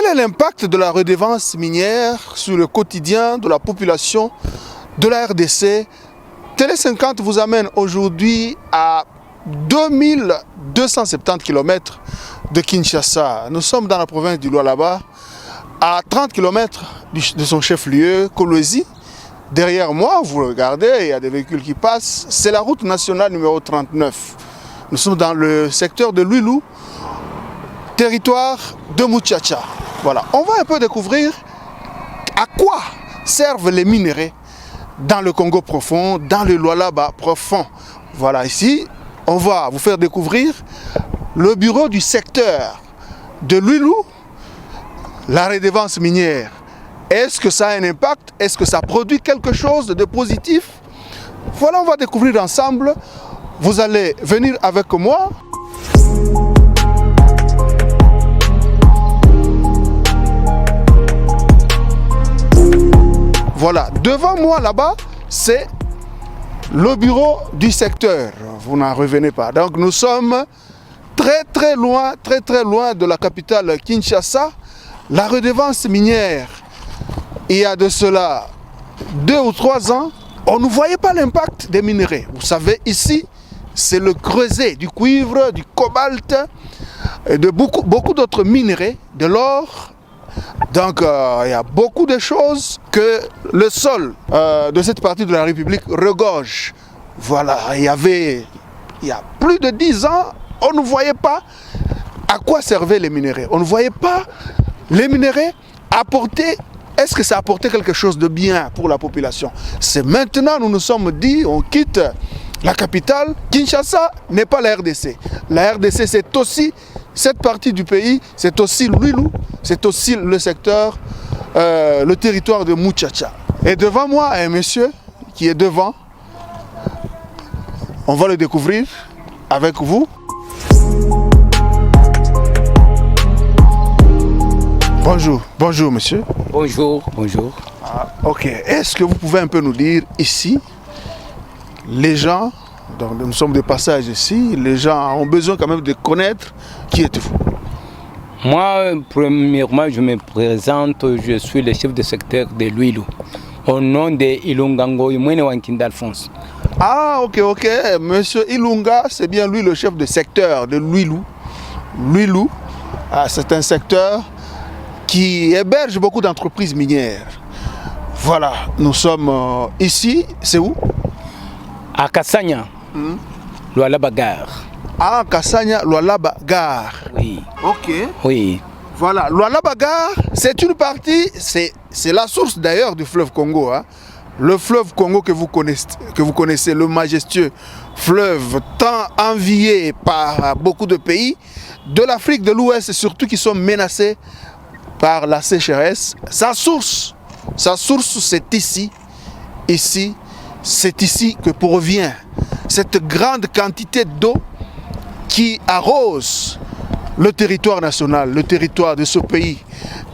est l'impact de la redevance minière sur le quotidien de la population de la RDC? Télé 50 vous amène aujourd'hui à 2270 km de Kinshasa. Nous sommes dans la province du Lualaba, à 30 km de son chef-lieu, Kolwezi. Derrière moi, vous regardez, il y a des véhicules qui passent. C'est la route nationale numéro 39. Nous sommes dans le secteur de Lwilu, territoire de Muchacha. Voilà, on va un peu découvrir à quoi servent les minerais dans le Congo profond, dans le Lualaba profond. Voilà, ici, on va vous faire découvrir le bureau du secteur de Lwilu, la redevance minière. Est-ce que ça a un impact? Est-ce que ça produit quelque chose de positif? Voilà, on va découvrir ensemble. Vous allez venir avec moi. Voilà, devant moi là-bas, c'est le bureau du secteur. Vous n'en revenez pas. Donc nous sommes très loin de la capitale Kinshasa. La redevance minière, il y a de cela 2 ou 3 ans, on ne voyait pas l'impact des minerais. Vous savez, ici, c'est le creuset du cuivre, du cobalt, et de beaucoup d'autres minerais, de l'or. Donc, il y a beaucoup de choses que le sol de cette partie de la République regorge. Voilà, il y a plus de 10 ans, on ne voyait pas à quoi servaient les minerais. On ne voyait pas les minerais apporter. Est-ce que ça apportait quelque chose de bien pour la population? C'est maintenant, nous nous sommes dit, on quitte la capitale. Kinshasa n'est pas la RDC. La RDC, c'est aussi cette partie du pays, c'est aussi Lwilu, c'est aussi le secteur, le territoire de Muchacha. Et devant moi, un monsieur qui est devant. On va le découvrir avec vous. Bonjour monsieur. Bonjour. Ah, ok, est-ce que vous pouvez un peu nous dire ici, les gens, donc nous sommes de passage ici, les gens ont besoin quand même de connaître qui êtes-vous? Moi, premièrement, je me présente, je suis le chef de secteur de Lwilu, au nom de Ilungango Imwene Wankinda Alphonse. Ah ok, monsieur Ilunga, c'est bien lui le chef de secteur de Lwilu. Lwilu, c'est un secteur qui héberge beaucoup d'entreprises minières. Voilà, nous sommes ici, c'est où? À Kassanya, Lualaba Gare. Ah, Kassanya, Lualaba Gare. Oui. Ok. Oui. Voilà, Lualaba Gare, c'est une partie, c'est la source d'ailleurs du fleuve Congo. Hein. Le fleuve Congo que vous connaissez, le majestueux fleuve tant envié par beaucoup de pays, de l'Afrique de l'Ouest surtout, qui sont menacés par la sécheresse. Sa source c'est ici, c'est ici que provient cette grande quantité d'eau qui arrose le territoire national, le territoire de ce pays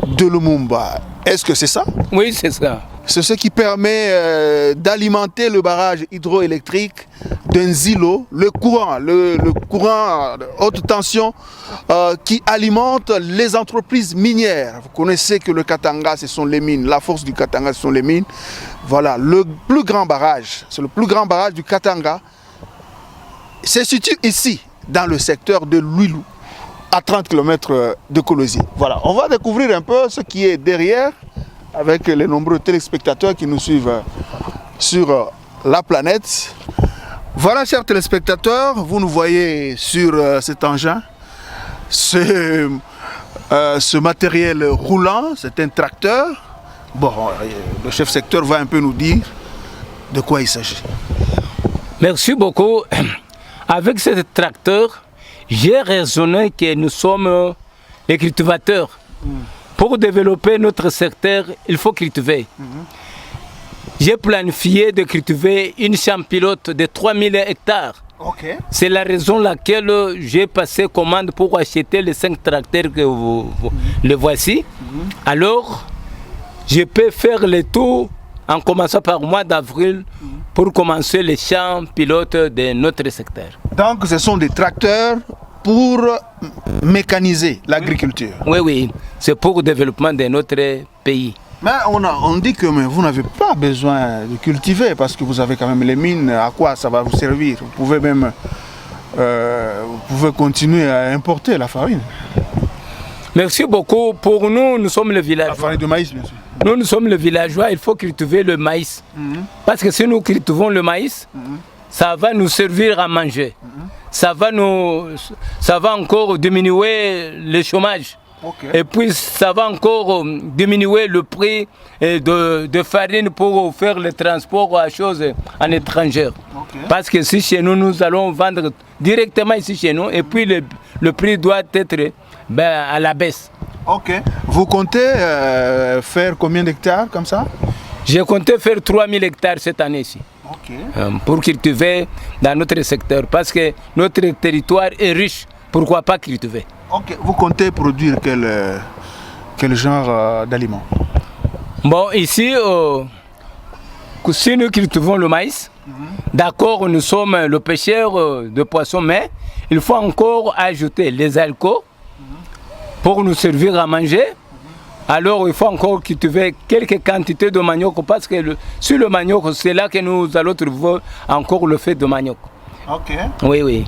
de Lumumba. Est-ce que c'est ça? Oui, c'est ça. C'est ce qui permet d'alimenter le barrage hydroélectrique d'Enzilo, le courant haute tension qui alimente les entreprises minières. Vous connaissez que le Katanga, ce sont les mines. La force du Katanga, ce sont les mines. Voilà, le plus grand barrage, c'est le plus grand barrage du Katanga. Se situe ici, dans le secteur de Lwilu, à 30 km de Kolwezi. Voilà, on va découvrir un peu ce qui est derrière, avec les nombreux téléspectateurs qui nous suivent sur la planète. Voilà, chers téléspectateurs, vous nous voyez sur cet engin, ce matériel roulant, c'est un tracteur. Bon, le chef secteur va un peu nous dire de quoi il s'agit. Merci beaucoup. Avec ce tracteur, j'ai raisonné que nous sommes les cultivateurs. Pour développer notre secteur, il faut cultiver. J'ai planifié de cultiver une chambre pilote de 3000 hectares. Okay. C'est la raison laquelle j'ai passé commande pour acheter les 5 tracteurs que vous le voici. Alors, je peux faire le tour en commençant par le mois d'avril pour commencer les champs pilotes de notre secteur. Donc, ce sont des tracteurs pour mécaniser l'agriculture. Oui, oui, c'est pour le développement de notre pays. Mais on dit que vous n'avez pas besoin de cultiver parce que vous avez quand même les mines. À quoi ça va vous servir? Vous pouvez même continuer à importer la farine. Merci beaucoup. Pour nous, nous sommes le village. La farine de maïs, bien sûr. Nous sommes le villageois, il faut cultiver le maïs. Parce que si nous cultivons le maïs, ça va nous servir à manger. Ça va encore diminuer le chômage. Okay. Et puis ça va encore diminuer le prix de farine pour faire le transport à choses en étranger. Okay. Parce que si chez nous, nous allons vendre directement ici chez nous et puis le prix doit être à la baisse. Ok. Vous comptez faire combien d'hectares comme ça? J'ai compté faire 3000 hectares cette année ici. Okay. Pour cultiver dans notre secteur. Parce que notre territoire est riche. Pourquoi pas cultiver? Ok. Vous comptez produire quel genre d'aliments? Bon, ici, si nous cultivons le maïs, d'accord, nous sommes le pêcheur de poissons, mais il faut encore ajouter les alcools pour nous servir à manger. Alors il faut encore cultiver quelques quantités de manioc parce que sur le manioc, c'est là que nous allons trouver encore le fait de manioc. Ok. Oui, oui.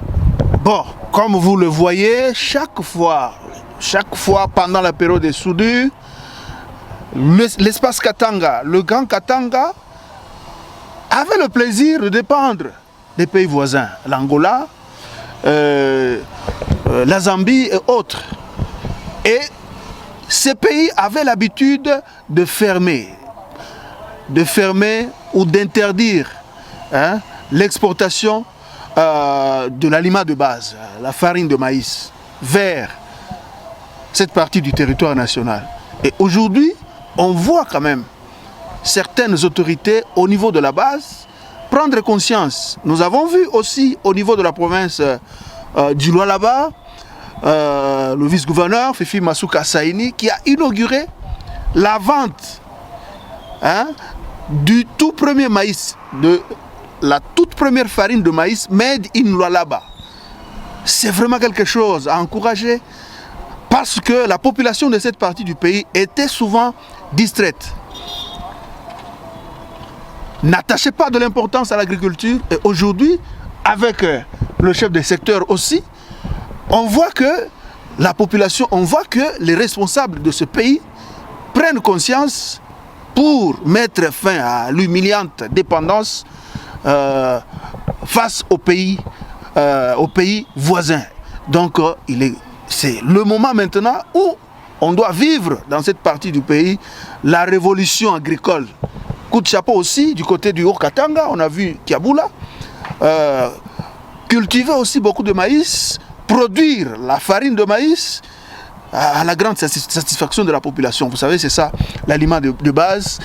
Bon, comme vous le voyez, chaque fois pendant la période de soudure, l'espace Katanga, le Grand Katanga, avait le plaisir de dépendre des pays voisins, l'Angola, la Zambie et autres. Et ces pays avaient l'habitude de fermer ou d'interdire l'exportation de l'aliment de base, la farine de maïs, vers cette partie du territoire national. Et aujourd'hui, on voit quand même certaines autorités au niveau de la base prendre conscience. Nous avons vu aussi au niveau de la province du Lualaba, le vice-gouverneur Fifi Masuka Saini qui a inauguré la vente du tout premier maïs, de la toute première farine de maïs made in Lualaba. C'est vraiment quelque chose à encourager parce que la population de cette partie du pays était souvent distraite, n'attachait pas de l'importance à l'agriculture. Et aujourd'hui, avec le chef des secteurs aussi, on voit que la population, on voit que les responsables de ce pays prennent conscience pour mettre fin à l'humiliante dépendance face aux pays voisins. Donc c'est le moment maintenant où on doit vivre dans cette partie du pays la révolution agricole. Coup de chapeau aussi du côté du Haut-Katanga, on a vu Kiaboula cultiver aussi beaucoup de maïs, produire la farine de maïs à la grande satisfaction de la population. Vous savez, c'est ça l'aliment de base.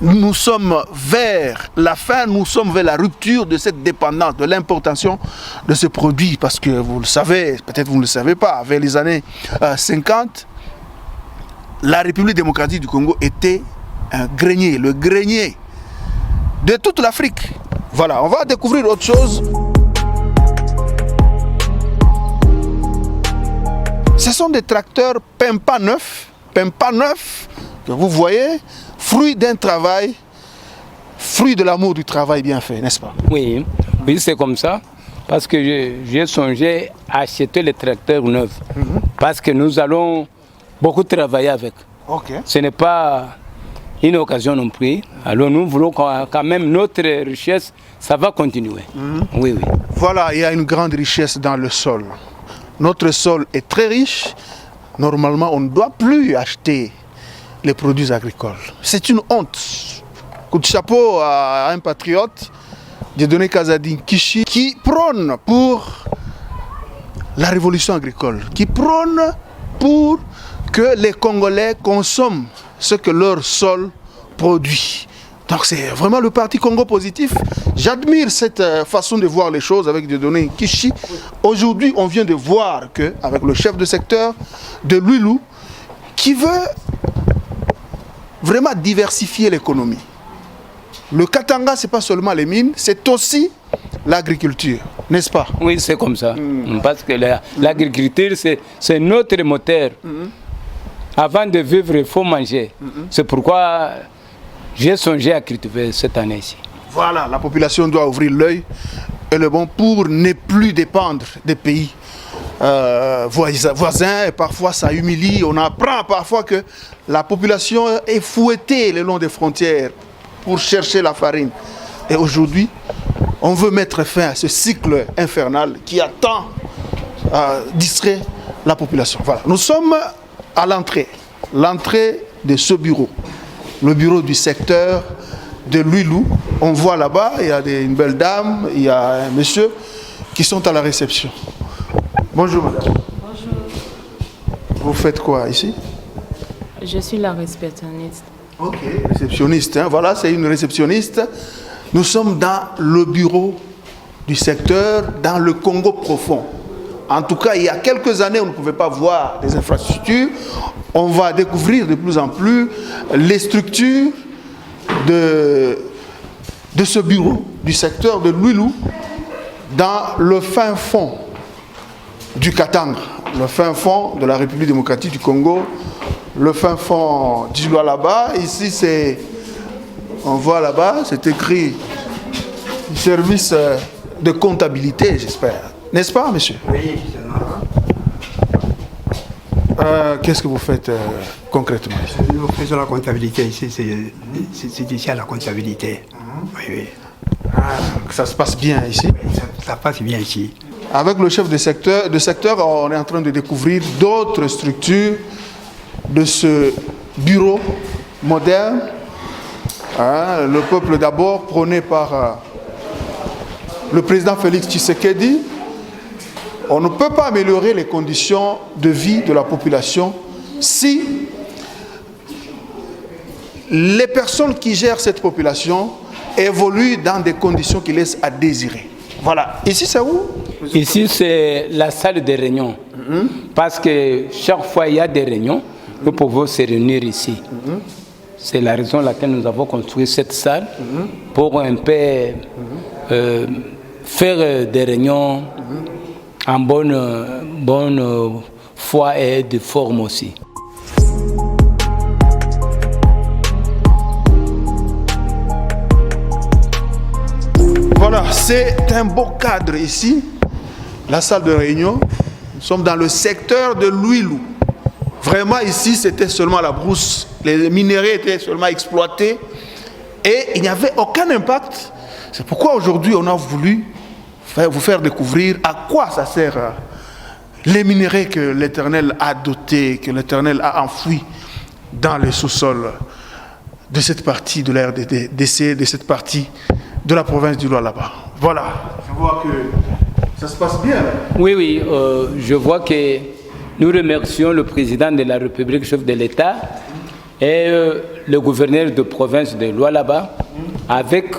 Nous sommes vers la fin, nous sommes vers la rupture de cette dépendance, de l'importation de ce produit. Parce que vous le savez, peut-être vous ne le savez pas, vers les années 50, la République démocratique du Congo était un grenier, le grenier de toute l'Afrique. Voilà, on va découvrir autre chose. Ce sont des tracteurs Pempa neufs que vous voyez, fruit d'un travail, fruit de l'amour du travail bien fait, n'est-ce pas? Oui, oui, c'est comme ça, parce que j'ai songé à acheter les tracteurs neufs, parce que nous allons beaucoup travailler avec. Okay. Ce n'est pas une occasion non plus, alors nous voulons quand même notre richesse, ça va continuer. Oui, oui. Voilà, il y a une grande richesse dans le sol. Notre sol est très riche. Normalement, on ne doit plus acheter les produits agricoles. C'est une honte. Coup de chapeau à un patriote, Dieudonné Kazadi Kishi, qui prône pour la révolution agricole, qui prône pour que les Congolais consomment ce que leur sol produit. Donc c'est vraiment le parti Congo positif. J'admire cette façon de voir les choses avec Dieudonné Kishi. Aujourd'hui, on vient de voir qu'avec le chef de secteur de Luilou, qui veut vraiment diversifier l'économie. Le Katanga, ce n'est pas seulement les mines, c'est aussi l'agriculture. n'est-ce pas? Oui, c'est comme ça. Parce que l'agriculture, c'est notre moteur. Avant de vivre, il faut manger. C'est pourquoi j'ai songé à cultiver cette année ici. Voilà, la population doit ouvrir l'œil et le bon pour ne plus dépendre des pays voisins. Et parfois, ça humilie. On apprend parfois que la population est fouettée le long des frontières pour chercher la farine. Et aujourd'hui, on veut mettre fin à ce cycle infernal qui a tant distrait la population. Voilà. Nous sommes à l'entrée de ce bureau, le bureau du secteur de Luilou. On voit là-bas, il y a une belle dame, il y a un monsieur qui sont à la réception. Bonjour madame. Bonjour. Vous faites quoi ici? Je suis la réceptionniste. Ok, réceptionniste, hein. Voilà, c'est une réceptionniste. Nous sommes dans le bureau du secteur, dans le Congo profond. En tout cas, il y a quelques années, on ne pouvait pas voir des infrastructures. On va découvrir de plus en plus les structures de ce bureau du secteur de Luilou dans le fin fond du Katanga, le fin fond de la République démocratique du Congo, le fin fond du là-bas. Ici, c'est, on voit là-bas, c'est écrit service de comptabilité, j'espère. N'est-ce pas, monsieur? Oui, qu'est-ce que vous faites concrètement ici? nous faisons la comptabilité ici, c'est ici à la comptabilité. Oui, oui. Ça se passe bien ici? Ça passe bien ici. Avec le chef de secteur, on est en train de découvrir d'autres structures de ce bureau moderne. Le peuple d'abord prôné par le président Félix Tshisekedi. On ne peut pas améliorer les conditions de vie de la population si les personnes qui gèrent cette population évoluent dans des conditions qui laissent à désirer. Voilà. Ici, c'est où? Ici, c'est la salle de réunion. Parce que chaque fois, il y a des réunions, nous pouvons se réunir ici. C'est la raison pour laquelle nous avons construit cette salle pour un peu faire des réunions en bonne foi et de forme aussi. Voilà, c'est un beau cadre ici, la salle de réunion. Nous sommes dans le secteur de Luilou. Vraiment ici, c'était seulement la brousse. Les minéraux étaient seulement exploités et il n'y avait aucun impact. C'est pourquoi aujourd'hui, on a voulu vous faire découvrir à quoi ça sert les minéraux que l'Éternel a dotés, que l'Éternel a enfouis dans les sous-sols de cette partie de la RDC, de cette partie de la province du Loa là-bas. Voilà, je vois que ça se passe bien. Oui, oui, je vois que nous remercions le président de la République, chef de l'État, et le gouverneur de province de Loa là-bas, avec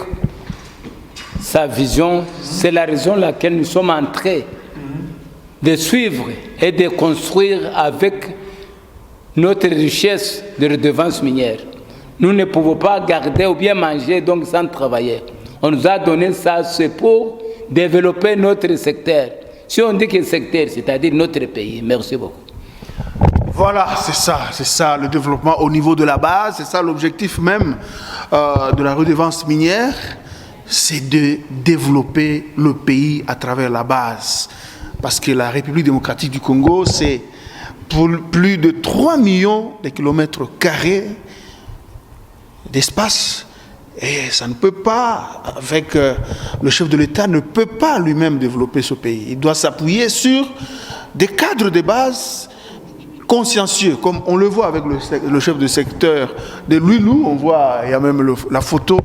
sa vision. C'est la raison pour laquelle nous sommes en train de suivre et de construire avec notre richesse de redevances minières. Nous ne pouvons pas garder ou bien manger donc sans travailler. On nous a donné ça, c'est pour développer notre secteur. Si on dit que secteur, c'est-à-dire notre pays. Merci beaucoup. Voilà, c'est ça le développement au niveau de la base, c'est ça l'objectif même de la redevance minière, c'est de développer le pays à travers la base. Parce que la République démocratique du Congo, c'est pour plus de 3 millions de kilomètres carrés d'espace. Et ça ne peut pas, avec le chef de l'État, ne peut pas lui-même développer ce pays. Il doit s'appuyer sur des cadres de base consciencieux, comme on le voit avec le chef de secteur de Luilou. On voit, il y a même la photo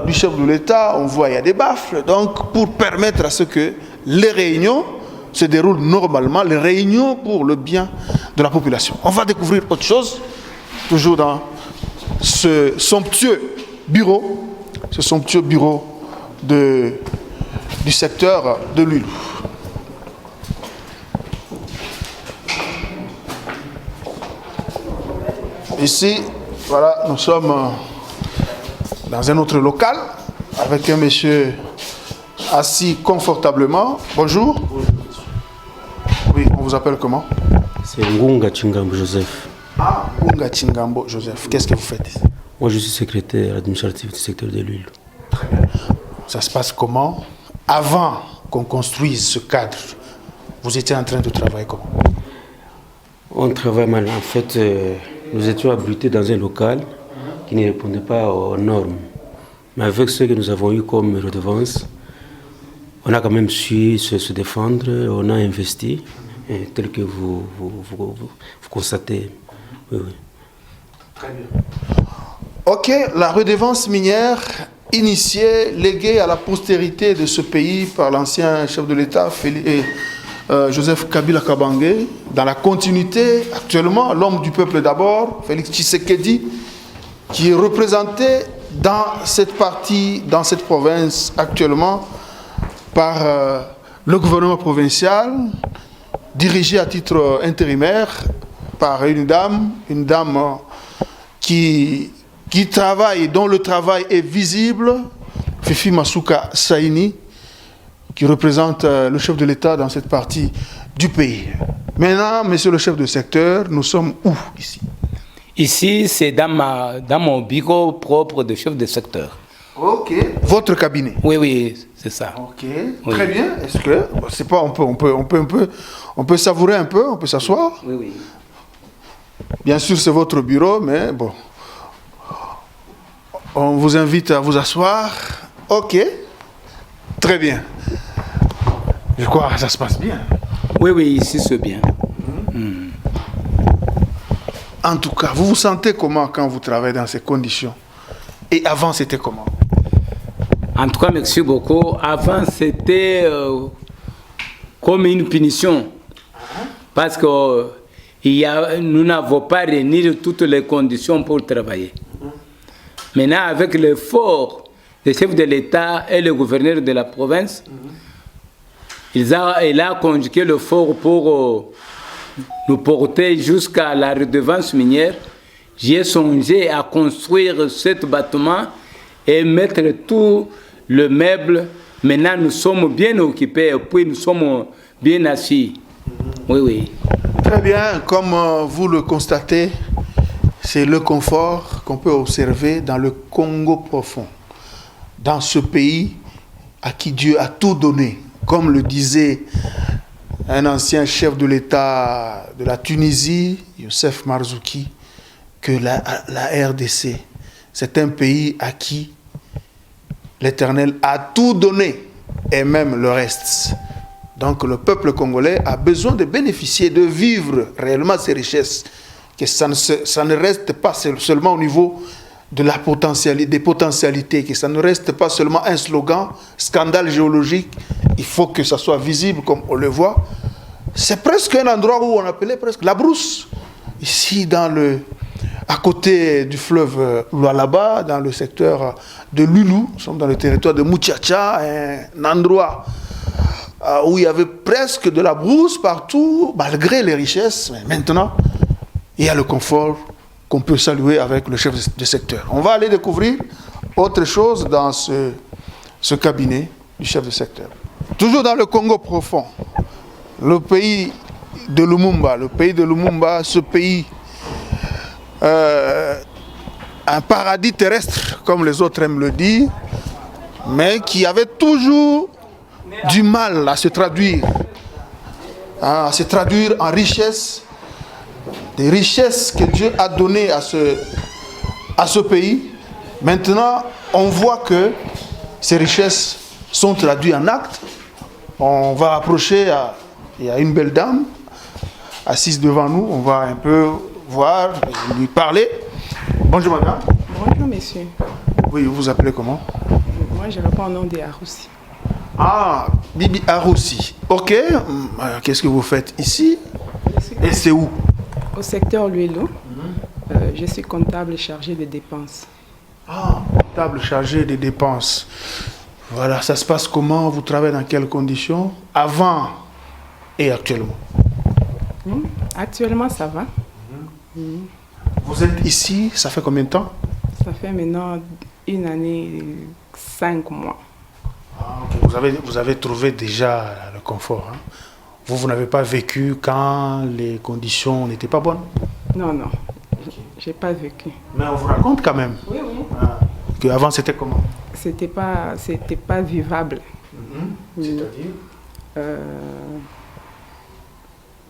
du chef de l'État, on voit, il y a des baffles. Donc, pour permettre à ce que les réunions se déroulent normalement, les réunions pour le bien de la population. On va découvrir autre chose, toujours dans ce somptueux bureau du secteur de Luilou. Ici, voilà, nous sommes dans un autre local avec un monsieur assis confortablement. Bonjour. Oui, on vous appelle comment? C'est Ngunga Chingambo Joseph. Ah, Ngunga Chingambo Joseph. Qu'est-ce que vous faites ici? Moi, je suis secrétaire administratif du secteur de l'huile. Très bien. Ça se passe comment? Avant qu'on construise ce cadre, vous étiez en train de travailler comment? On travaille mal. En fait, nous étions abrités dans un local qui ne répondait pas aux normes. Mais avec ce que nous avons eu comme redevance, on a quand même su se défendre, on a investi, tel que vous constatez. Oui, oui. Très bien. Ok, la redevance minière initiée, léguée à la postérité de ce pays par l'ancien chef de l'État, Joseph Kabila Kabange, dans la continuité, actuellement, l'homme du peuple d'abord, Félix Tshisekedi, qui est représenté dans cette partie, dans cette province actuellement, par le gouvernement provincial, dirigé à titre intérimaire par une dame qui travaille, dont le travail est visible, Fifi Masuka Saini, qui représente le chef de l'État dans cette partie du pays. Maintenant, monsieur le chef de secteur, nous sommes où ici? Ici, c'est dans mon bureau propre de chef de secteur. Ok. Votre cabinet? Oui, oui, c'est ça. Ok. Oui. Très bien. Est-ce que, c'est pas, on peut savourer un peu, on peut s'asseoir? Oui, oui. Bien sûr, c'est votre bureau, mais bon. On vous invite à vous asseoir. Ok. Très bien. Je crois que ça se passe bien. Oui, oui, ici c'est bien. En tout cas, vous vous sentez comment quand vous travaillez dans ces conditions? Et avant, c'était comment? En tout cas, merci beaucoup. Avant, c'était comme une punition. Parce que nous n'avons pas réuni toutes les conditions pour travailler. Maintenant, avec l'effort des chefs de l'État et le gouverneur de la province, il a conjugué l'effort pour nous porter jusqu'à la redevance minière. J'ai songé à construire ce bâtiment et mettre tout le meuble. Maintenant, nous sommes bien occupés et puis nous sommes bien assis. Oui, oui. Très bien. Comme vous le constatez, c'est le confort qu'on peut observer dans le Congo profond, dans ce pays à qui Dieu a tout donné. Comme le disait un ancien chef de l'État de la Tunisie, Youssef Marzouki, que la RDC, c'est un pays à qui l'Éternel a tout donné, et même le reste. Donc le peuple congolais a besoin de bénéficier, de vivre réellement ces richesses, que ça ne reste pas seulement au niveau de la des potentialités, que ça ne reste pas seulement un slogan, scandale géologique. Il faut que ça soit visible comme on le voit. C'est presque un endroit où on appelait presque la brousse. Ici, à côté du fleuve Lualaba, dans le secteur de Lulu, nous sommes dans le territoire de Muchacha, un endroit où il y avait presque de la brousse partout, malgré les richesses. Mais maintenant, il y a le confort qu'on peut saluer avec le chef de secteur. On va aller découvrir autre chose dans ce cabinet du chef de secteur. Toujours dans le Congo profond, le pays de Lumumba, ce pays, un paradis terrestre, comme les autres aiment le dire, mais qui avait toujours du mal à se traduire en richesse, des richesses que Dieu a données à ce pays. Maintenant, on voit que ces richesses sont traduites en actes. On va approcher, il y a une belle dame assise devant nous, on va un peu voir, lui parler. Bonjour madame. Bonjour monsieur. Oui, vous vous appelez comment? Moi je réponds au nom de Aroussi. Ah, Bibi Aroussi. Ok, qu'est-ce que vous faites ici? Et c'est où? Au secteur Luelo. Je suis comptable chargé des dépenses. Ah, comptable chargé des dépenses. Voilà, ça se passe comment? Vous travaillez dans quelles conditions? Avant et actuellement? Actuellement, ça va. Vous êtes ici, ça fait combien de temps? Ça fait maintenant 1 année et 5 mois. Ah, ok. Vous avez trouvé déjà le confort. Hein? Vous n'avez pas vécu quand les conditions n'étaient pas bonnes? Non, non, j'ai pas vécu. Mais on vous raconte quand même. Oui, oui. Qu'avant c'était comment? C'était pas vivable. C'est-à-dire?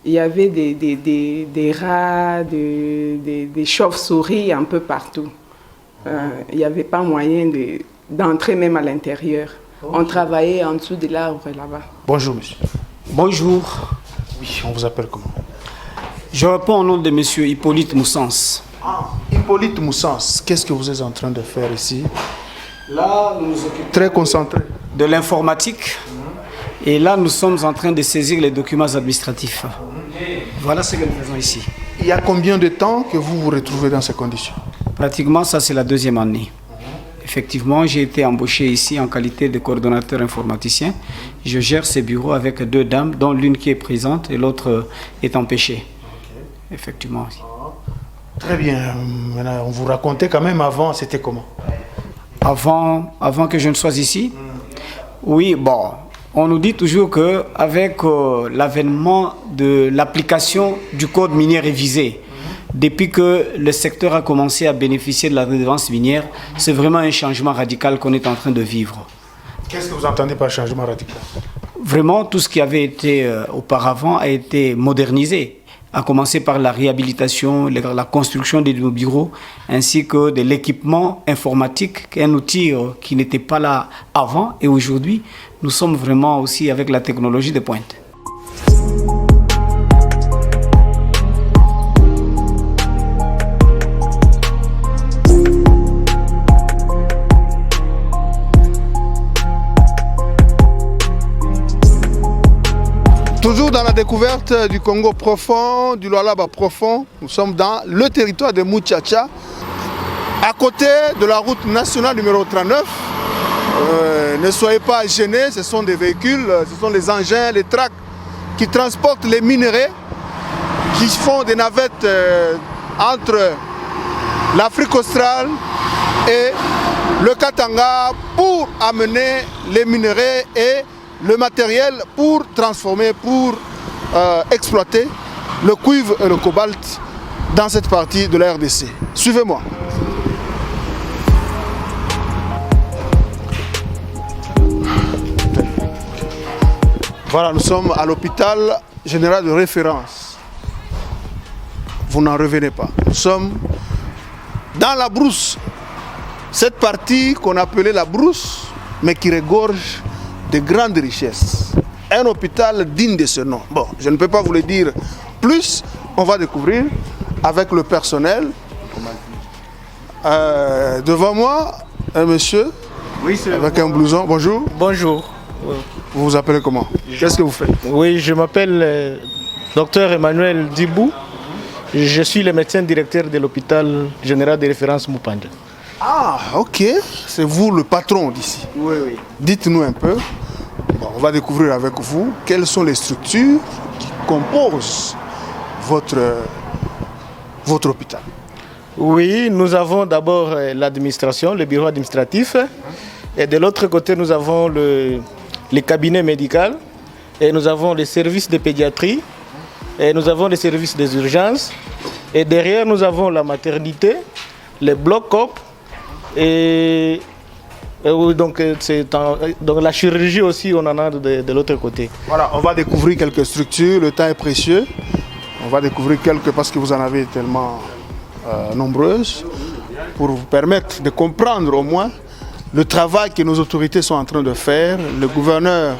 Il y avait des rats, des chauves-souris un peu partout. Il n'y avait pas moyen d'entrer même à l'intérieur. On travaillait en dessous de l'arbre là-bas. Bonjour monsieur. Bonjour. Oui, on vous appelle comment? Je réponds au nom de monsieur Hippolyte Moussens. Ah, Hippolyte Moussens, qu'est-ce que vous êtes en train de faire ici? Là, nous nous occupons Très concentré. de l'informatique. Et là, nous sommes en train de saisir les documents administratifs. Voilà ce que nous faisons ici. Il y a combien de temps que vous vous retrouvez dans ces conditions? Pratiquement, ça, c'est la 2e année. Effectivement, j'ai été embauché ici en qualité de coordonnateur informaticien. Je gère ces bureaux avec 2 dames, dont l'une qui est présente et l'autre est empêchée. Effectivement. Très bien. Maintenant, on vous racontait quand même avant, c'était comment? Avant que je ne sois ici? Oui, bon, on nous dit toujours qu'avec l'avènement de l'application du code minier révisé, depuis que le secteur a commencé à bénéficier de la redevance minière, c'est vraiment un changement radical qu'on est en train de vivre. Qu'est-ce que vous entendez par changement radical? Vraiment, tout ce qui avait été auparavant a été modernisé, à commencer par la réhabilitation, la construction de nos bureaux, ainsi que de l'équipement informatique, un outil qui n'était pas là avant. Et aujourd'hui, nous sommes vraiment aussi avec la technologie de pointe. Toujours dans la découverte du Congo profond, du Lualaba profond, nous sommes dans le territoire de Muchacha, à côté de la route nationale numéro 39. Ne soyez pas gênés, ce sont des véhicules, ce sont les engins, les tracts qui transportent les minerais, qui font des navettes entre l'Afrique australe et le Katanga pour amener les minerais et le matériel pour transformer, pour exploiter le cuivre et le cobalt dans cette partie de la RDC. Suivez-moi. Voilà, nous sommes à l'hôpital général de référence. Vous n'en revenez pas. Nous sommes dans la brousse. Cette partie qu'on appelait la brousse, mais qui regorge de grandes richesses. Un hôpital digne de ce nom. Bon, je ne peux pas vous le dire plus. On va découvrir avec le personnel. Devant moi, un monsieur avec un blouson. Bonjour. Bonjour. Vous vous appelez comment? Qu'est-ce que vous faites? Oui, je m'appelle Dr Emmanuel Dibou. Je suis le médecin directeur de l'hôpital général de référence Mupanda. Ah, ok. C'est vous le patron d'ici. Oui, oui. Dites-nous un peu. Bon, on va découvrir avec vous quelles sont les structures qui composent votre hôpital. Oui, nous avons d'abord l'administration, le bureau administratif. Et de l'autre côté, nous avons le cabinet médical. Et nous avons les services de pédiatrie. Et nous avons les services des urgences. Et derrière, nous avons la maternité, les blocs COP. Et donc la chirurgie aussi, on en a de l'autre côté. Voilà, on va découvrir quelques structures, le temps est précieux. On va découvrir quelques parce que vous en avez tellement nombreuses pour vous permettre de comprendre au moins le travail que nos autorités sont en train de faire. Le gouverneur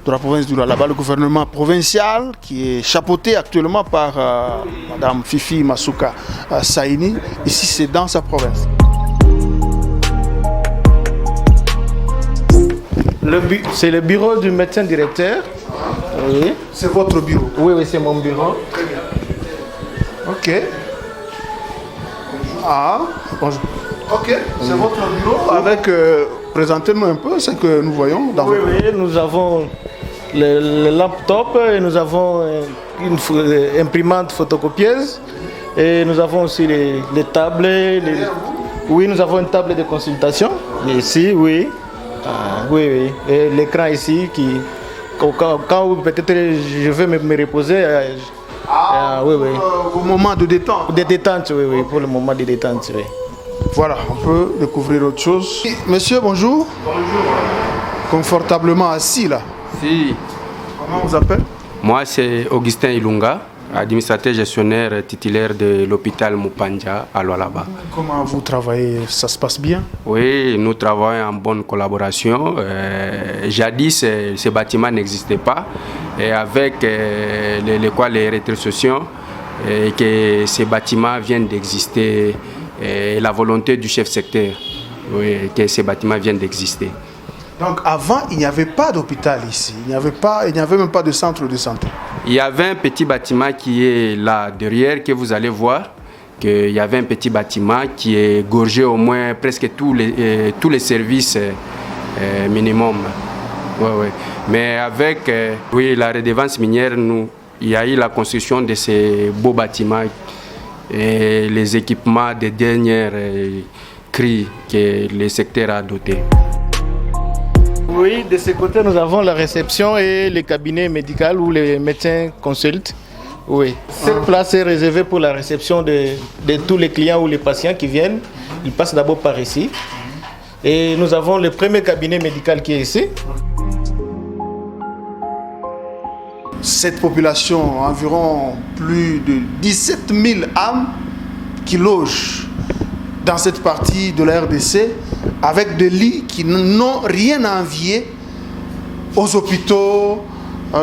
de la province du Lualaba, le gouvernement provincial qui est chapeauté actuellement par Madame Fifi Masuka Saini. Ici, c'est dans sa province. C'est le bureau du médecin directeur. Oui. C'est votre bureau? Oui, oui, c'est mon bureau. Ok. Ah, bonjour. Ok, c'est votre bureau avec... présentez-nous un peu ce que nous voyons dans votre... Oui, nous avons le laptop et nous avons une imprimante photocopieuse et nous avons aussi les tables. Oui, nous avons une table de consultation. Ici, oui. Oui, oui. Et l'écran ici, quand peut-être je veux me reposer. Oui, oui. Au moment de détente. De détente, oui, oui. Pour le moment de détente, oui. Voilà, on peut découvrir autre chose. Monsieur, bonjour. Bonjour. Confortablement assis là. Si. Comment on vous appelle? Moi, c'est Augustin Ilunga, administrateur gestionnaire titulaire de l'hôpital Mupanja à Lualaba. Comment vous travaillez? Ça se passe bien? Oui, nous travaillons en bonne collaboration. Jadis, ce bâtiment n'existait pas. Et avec les rétrocessions, que ces bâtiments viennent d'exister, et la volonté du chef secteur, oui, que ces bâtiments viennent d'exister. Donc avant, il n'y avait pas d'hôpital ici, il n'y avait même pas de centre de santé. Il y avait un petit bâtiment qui est là derrière, que vous allez voir, qu'il y avait un petit bâtiment qui est gorgé au moins presque tous les services minimum. Ouais, ouais. Mais avec la redevance minière, il y a eu la construction de ces beaux bâtiments et les équipements des dernières cris que le secteur a dotés. Oui, de ce côté, nous avons la réception et le cabinet médical où les médecins consultent. Oui. Cette place est réservée pour la réception de tous les clients ou les patients qui viennent. Ils passent d'abord par ici. Et nous avons le premier cabinet médical qui est ici. Cette population, environ plus de 17 000 âmes qui logent dans cette partie de la RDC, avec des lits qui n'ont rien à envier aux hôpitaux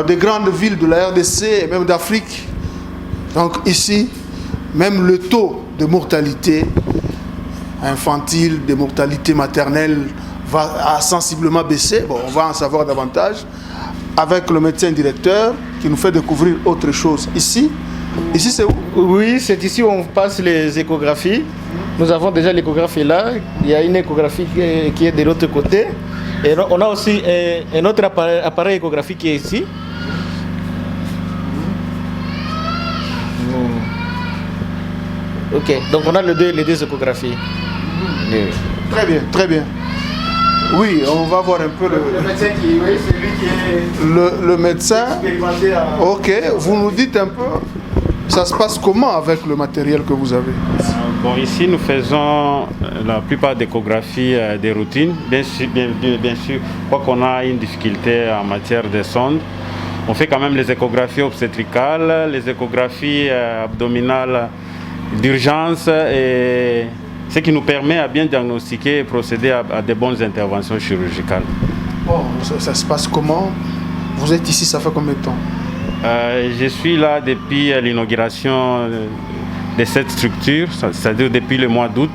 des grandes villes de la RDC et même d'Afrique. Donc ici, même le taux de mortalité infantile, de mortalité maternelle a sensiblement baissé. Bon, on va en savoir davantage avec le médecin directeur qui nous fait découvrir autre chose. Ici c'est où? Oui, c'est ici où on passe les échographies. Nous avons déjà l'échographie là. Il y a une échographie qui est de l'autre côté. Et on a aussi un autre appareil échographique qui est ici. Ok, donc on a les deux échographies. Très bien, très bien. Oui, on va voir un peu le médecin qui, oui, c'est lui qui est le médecin. Expérimenté à... Ok, vous nous dites un peu, ça se passe comment avec le matériel que vous avez? Bon, ici nous faisons la plupart d'échographies des routines. Bien sûr, quoi qu'on a une difficulté en matière de sondes, on fait quand même les échographies obstétricales, les échographies abdominales d'urgence, et ce qui nous permet à bien diagnostiquer et procéder à de bonnes interventions chirurgicales. Bon, ça se passe comment? Vous êtes ici, ça fait combien de temps? Je suis là depuis l'inauguration de cette structure, c'est-à-dire depuis le mois d'août.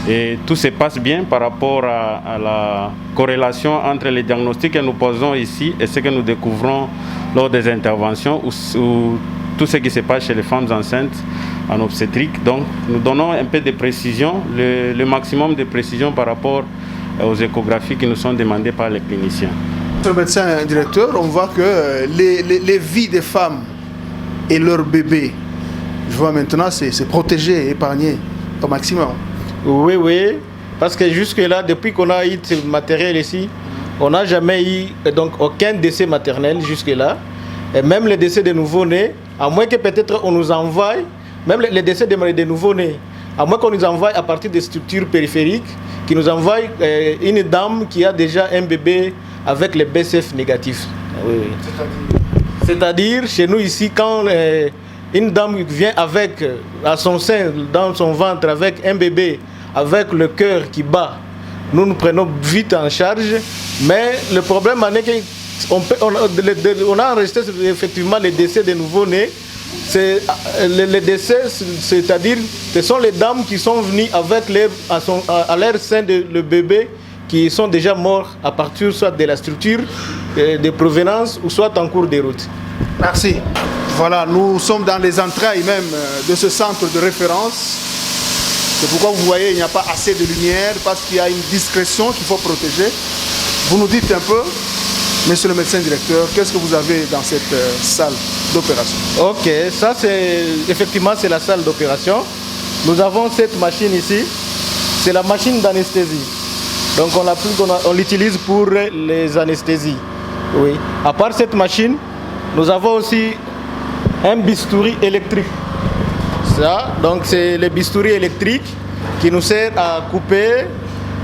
Et tout se passe bien par rapport à la corrélation entre les diagnostics que nous posons ici et ce que nous découvrons lors des interventions ou tout ce qui se passe chez les femmes enceintes en obstétrique. Donc nous donnons un peu de précision, le maximum de précision par rapport aux échographies qui nous sont demandées par les cliniciens. Monsieur le médecin directeur, on voit que les vies des femmes et leurs bébés, je vois maintenant, c'est protégé, épargné au maximum. Oui, oui, parce que jusque-là, depuis qu'on a eu ce matériel ici, on n'a jamais eu donc, aucun décès maternel jusque-là. Et même les décès de nouveau-nés, à moins que peut-être on nous envoie, même les décès des nouveau-nés, à moins qu'on nous envoie à partir des structures périphériques, qui nous envoie une dame qui a déjà un bébé avec les BCF négatifs. Oui, oui. C'est-à-dire, chez nous ici, quand une dame vient avec, à son sein, dans son ventre, avec un bébé, avec le cœur qui bat, nous prenons vite en charge. Mais le problème est qu'on a enregistré effectivement les décès des nouveau-nés. Les décès, c'est-à-dire, ce sont les dames qui sont venues avec à leur sein le bébé, qui sont déjà morts à partir soit de la structure de provenance ou soit en cours de route. Merci. Voilà, nous sommes dans les entrailles même de ce centre de référence. C'est pourquoi vous voyez, il n'y a pas assez de lumière parce qu'il y a une discrétion qu'il faut protéger. Vous nous dites un peu, monsieur le médecin directeur, qu'est-ce que vous avez dans cette salle d'opération? Ok, ça c'est effectivement c'est la salle d'opération. Nous avons cette machine ici, c'est la machine d'anesthésie. Donc on l'utilise pour les anesthésies. Oui. À part cette machine, nous avons aussi un bistouri électrique. Ça, donc c'est le bistouri électrique qui nous sert à couper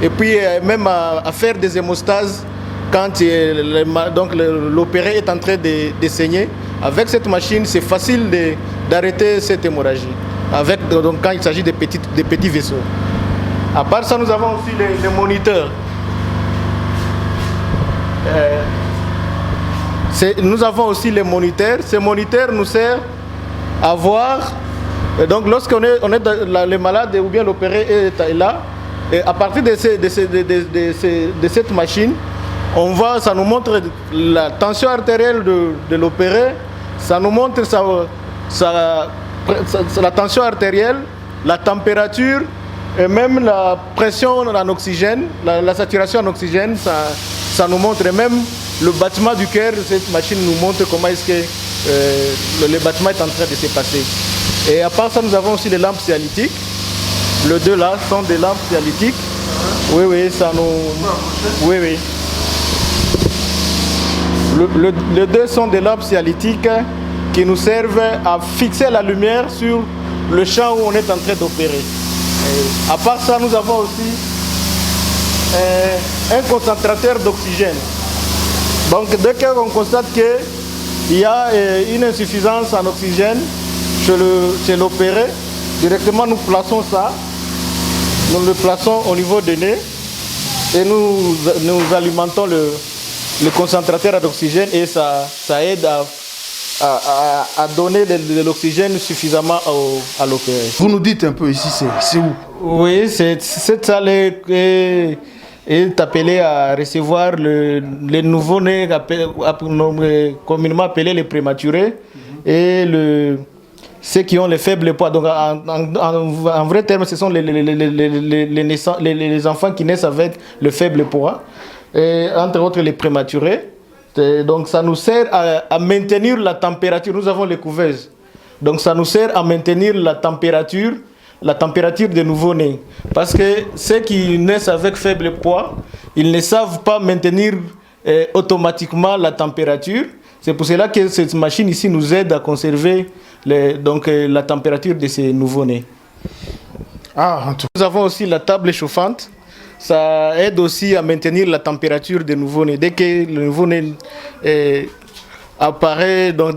et puis même à faire des hémostases quand l'opéré est en train de saigner. Avec cette machine, c'est facile d'arrêter cette hémorragie donc, quand il s'agit de petits vaisseaux. À part ça, nous avons aussi les moniteurs. Nous avons aussi les moniteurs. Ces moniteurs nous servent à voir. Donc lorsqu'on est le malade ou bien l'opéré est là, et à partir de cette machine, ça nous montre la tension artérielle de l'opéré, ça nous montre la tension artérielle, la température et même la pression en oxygène, la saturation en oxygène, ça nous montre, et même le battement du cœur. Cette machine nous montre comment est-ce que le battement est en train de se passer. Et à part ça, nous avons aussi les lampes cialytiques. Les deux là sont des lampes cialytiques. Oui, ça nous... Oui. Les deux sont des lampes cialytiques qui nous servent à fixer la lumière sur le champ où on est en train d'opérer. À part ça, nous avons aussi un concentrateur d'oxygène. Donc dès qu'on constate qu'il y a une insuffisance en oxygène chez l'opéré, directement nous plaçons ça, nous le plaçons au niveau du nez et nous alimentons le concentrateur d'oxygène et ça aide à donner de l'oxygène suffisamment à l'opéré. Vous nous dites un peu ici, c'est où? Oui, cette salle est appelée à recevoir les nouveaux-nés, communément appelés les prématurés, et ceux qui ont les faibles poids. Donc en vrai terme, ce sont les enfants qui naissent avec le faible poids, et entre autres les prématurés. Donc ça nous sert à maintenir la température. Nous avons les couveuses. Donc ça nous sert à maintenir la température des nouveau-nés. Parce que ceux qui naissent avec faible poids, ils ne savent pas maintenir automatiquement la température. C'est pour cela que cette machine ici nous aide à conserver la température de ces nouveau-nés. Nous avons aussi la table chauffante. Ça aide aussi à maintenir la température des nouveau-nés. Dès que le nouveau-né apparaît dans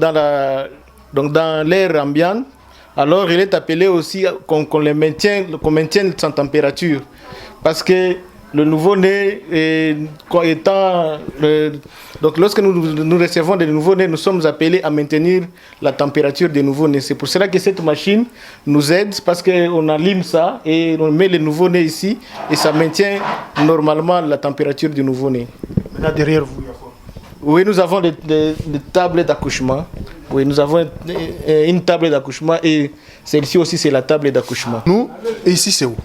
l'air ambiant, alors il est appelé aussi qu'on maintienne sa température. Parce que le nouveau-né donc lorsque nous recevons des nouveaux-nés, nous sommes appelés à maintenir la température des nouveaux-nés. C'est pour cela que cette machine nous aide, parce qu'on allume ça et on met les nouveaux-nés ici et ça maintient normalement la température du nouveau-né. Là derrière vous, il y a quoi? Oui, nous avons des tables d'accouchement. Oui, nous avons une table d'accouchement et celle-ci aussi c'est la table d'accouchement. Nous, et ici c'est où?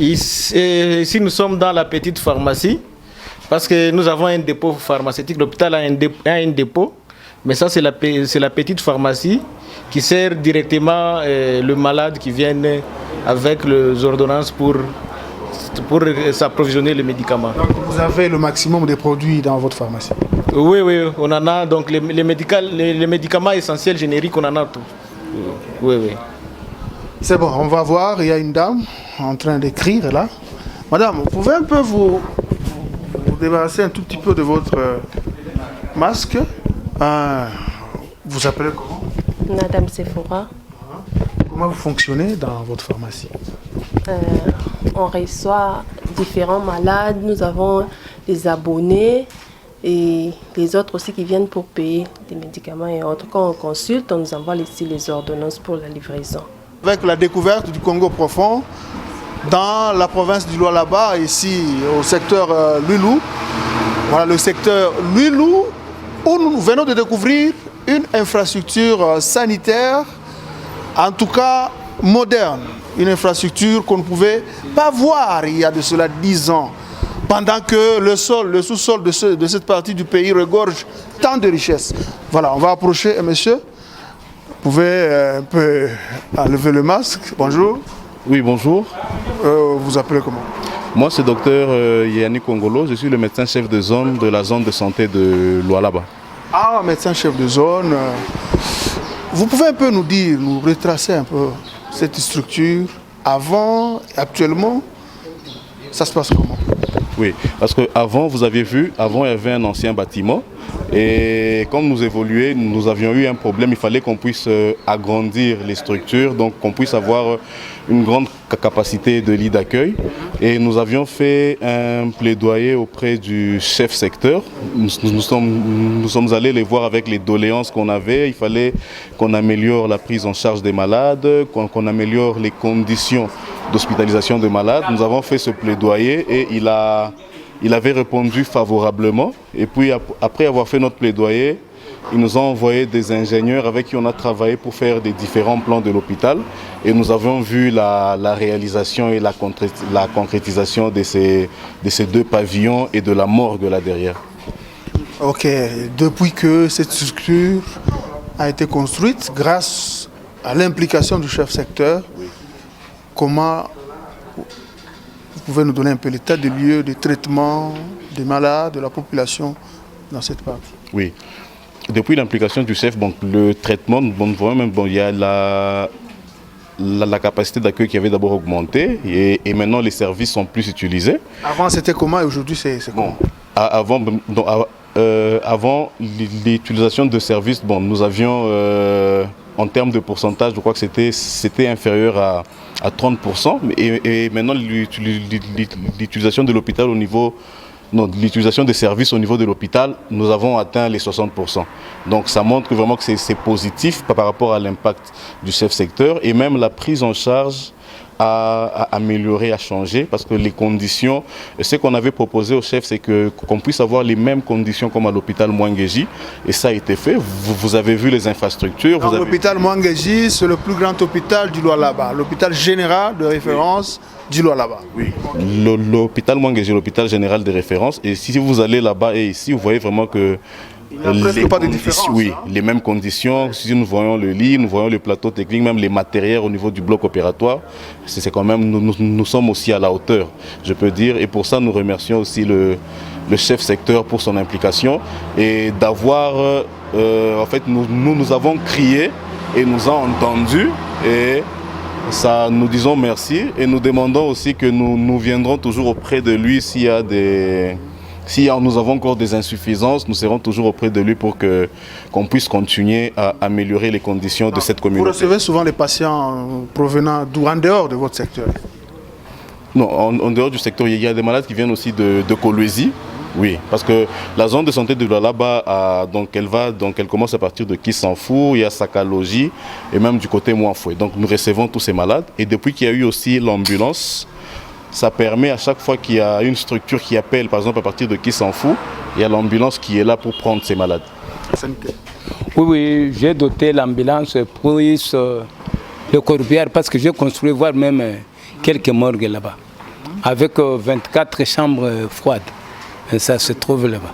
Ici, nous sommes dans la petite pharmacie, parce que nous avons un dépôt pharmaceutique. L'hôpital a un dépôt, mais ça, c'est la petite pharmacie qui sert directement le malade qui vient avec les ordonnances pour s'approvisionner les médicaments. Donc, vous avez le maximum de produits dans votre pharmacie? Oui, on en a. Donc, les médicaments essentiels génériques, on en a tout. Oui. C'est bon, on va voir, il y a une dame en train d'écrire là. Madame, vous pouvez un peu vous débarrasser un tout petit peu de votre masque. Vous appelez comment? Madame Sephora. Comment vous fonctionnez dans votre pharmacie? On reçoit différents malades, nous avons des abonnés et les autres aussi qui viennent pour payer des médicaments et autres. Quand on consulte, on nous envoie ici les ordonnances pour la livraison. Avec la découverte du Congo profond, dans la province du Lualaba, ici au secteur Lulou, voilà le secteur Lulou, où nous venons de découvrir une infrastructure sanitaire, en tout cas moderne, une infrastructure qu'on ne pouvait pas voir il y a de cela 10 ans, pendant que le sous-sol de cette partie du pays regorge tant de richesses. Voilà, on va approcher monsieur. Vous pouvez un peu enlever le masque. Bonjour. Oui, bonjour. Vous appelez comment? Moi, c'est docteur Yannick Kongolo, je suis le médecin-chef de zone de la zone de santé de Lualaba. Ah, médecin-chef de zone. Vous pouvez un peu nous dire, nous retracer un peu cette structure avant, actuellement, ça se passe comment? Oui, parce qu'avant, vous aviez vu, avant il y avait un ancien bâtiment et comme nous évoluions, nous avions eu un problème, il fallait qu'on puisse agrandir les structures, donc qu'on puisse avoir une grande capacité de lit d'accueil et nous avions fait un plaidoyer auprès du chef secteur. Nous sommes allés les voir avec les doléances qu'on avait, il fallait qu'on améliore la prise en charge des malades, qu'on améliore les conditions d'hospitalisation des malades. Nous avons fait ce plaidoyer et il avait répondu favorablement. Et puis après avoir fait notre plaidoyer, ils nous ont envoyé des ingénieurs avec qui on a travaillé pour faire des différents plans de l'hôpital. Et nous avons vu la réalisation et la concrétisation de ces 2 pavillons et de la morgue là derrière. Ok, depuis que cette structure a été construite, grâce à l'implication du chef secteur, comment vous pouvez nous donner un peu l'état des lieux de traitement des malades, de la population dans cette partie? Oui. Depuis l'implication du chef, donc, le traitement, il y a la capacité d'accueil qui avait d'abord augmenté et maintenant les services sont plus utilisés. Avant c'était comment et aujourd'hui c'est comment? Avant l'utilisation de services, nous avions en termes de pourcentage, je crois que c'était inférieur à 30%. Et maintenant l'utilisation de l'hôpital au niveau... Non, l'utilisation des services au niveau de l'hôpital, nous avons atteint les 60%. Donc ça montre vraiment que c'est positif par rapport à l'impact du chef secteur et même la prise en charge a amélioré, a changé parce que les conditions, ce qu'on avait proposé au chef, c'est qu'on puisse avoir les mêmes conditions comme à l'hôpital Mwangeji et ça a été fait. Vous avez vu les infrastructures. L'hôpital Mwangeji, c'est le plus grand hôpital du Lualaba, l'hôpital général de référence. Du Lualaba. Oui. L'hôpital Mwangeji, l'hôpital général de référence. Et si vous allez là-bas et ici, vous voyez vraiment que il n'y a presque pas de différence. Oui, les mêmes conditions. Si nous voyons le lit, nous voyons le plateau technique, même les matériels au niveau du bloc opératoire, c'est quand même, nous sommes aussi à la hauteur, je peux dire. Et pour ça, nous remercions aussi le chef secteur pour son implication et d'avoir, en fait, nous avons crié et nous a entendus et ça, nous disons merci et nous demandons aussi que nous viendrons toujours auprès de lui s'il y a si nous avons encore des insuffisances, nous serons toujours auprès de lui pour qu'on puisse continuer à améliorer les conditions de cette communauté. Vous recevez souvent les patients provenant d'où, en dehors de votre secteur? Non, en dehors du secteur, il y a des malades qui viennent aussi de Kolwezi. Oui, parce que la zone de santé de Lualaba, elle commence à partir de Kissanfou, il y a Sakaloji et même du côté Mouafoué. Donc nous recevons tous ces malades. Et depuis qu'il y a eu aussi l'ambulance, ça permet à chaque fois qu'il y a une structure qui appelle, par exemple à partir de Kissanfou, il y a l'ambulance qui est là pour prendre ces malades. Oui, j'ai doté l'ambulance pour le Corbière parce que j'ai construit voire même quelques morgues là-bas, avec 24 chambres froides. Et ça se trouve là-bas.